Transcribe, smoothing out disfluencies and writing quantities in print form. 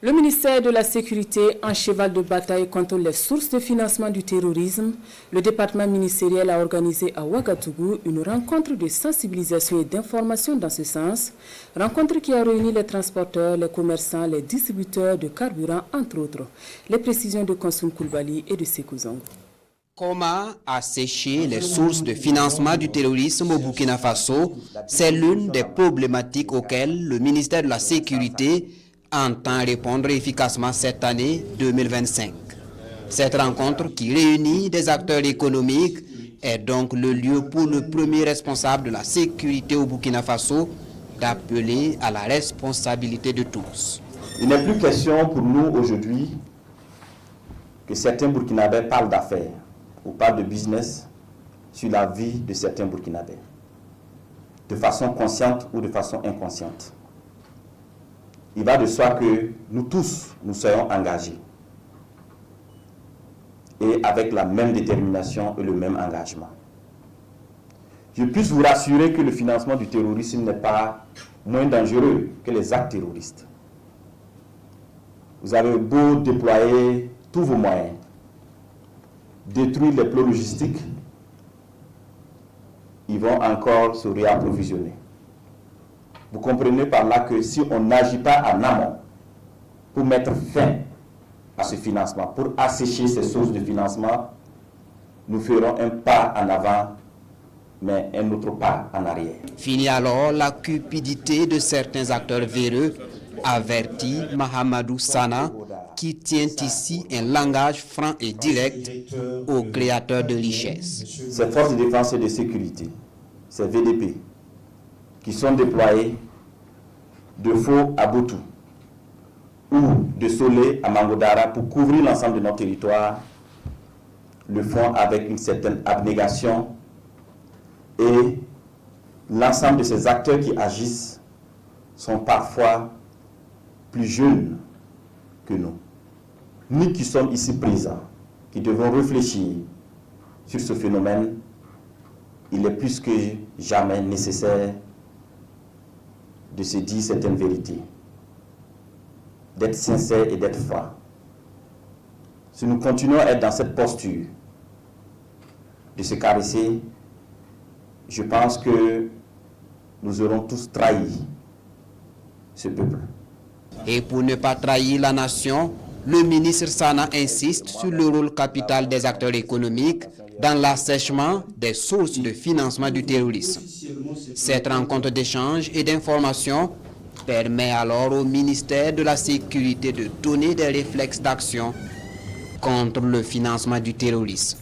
Le ministère de la Sécurité, en cheval de bataille contre les sources de financement du terrorisme, le département ministériel a organisé à Ouagadougou une rencontre de sensibilisation et d'information dans ce sens. Rencontre qui a réuni les transporteurs, les commerçants, les distributeurs de carburant, entre autres. Les précisions de Konsoum Koulibaly et de Sékou Zongo. Comment assécher les sources de financement du terrorisme au Burkina Faso, c'est l'une des problématiques auxquelles le ministère de la Sécurité entend répondre efficacement cette année 2025. Cette rencontre qui réunit des acteurs économiques est donc le lieu pour le premier responsable de la sécurité au Burkina Faso d'appeler à la responsabilité de tous. Il n'est plus question pour nous aujourd'hui que certains Burkinabés parlent d'affaires ou parlent de business sur la vie de certains Burkinabés, de façon consciente ou de façon inconsciente. Il va de soi que nous tous, nous soyons engagés et avec la même détermination et le même engagement. Je puis vous rassurer que le financement du terrorisme n'est pas moins dangereux que les actes terroristes. Vous avez beau déployer tous vos moyens, détruire les plots logistiques, ils vont encore se réapprovisionner. Vous comprenez par là que si on n'agit pas en amont pour mettre fin à ce financement, pour assécher ces sources de financement, nous ferons un pas en avant, mais un autre pas en arrière. Fini alors la cupidité de certains acteurs véreux, avertit Mahamadou Sana, qui tient ici un langage franc et direct aux créateurs de richesses. Ces forces de défense et de sécurité, ces VDP, qui sont déployés de Fo à Boutou ou de Solé à Mangodara pour couvrir l'ensemble de notre territoire, le font avec une certaine abnégation, et l'ensemble de ces acteurs qui agissent sont parfois plus jeunes que nous. Nous qui sommes ici présents, qui devons réfléchir sur ce phénomène, il est plus que jamais nécessaire de se dire certaines vérités, d'être sincère et d'être franc. Si nous continuons à être dans cette posture de se caresser, je pense que nous aurons tous trahi ce peuple. Et pour ne pas trahir la nation, le ministre Sana insiste sur le rôle capital des acteurs économiques dans l'assèchement des sources de financement du terrorisme. Cette rencontre d'échange et d'information permet alors au ministère de la Sécurité de donner des réflexes d'action contre le financement du terrorisme.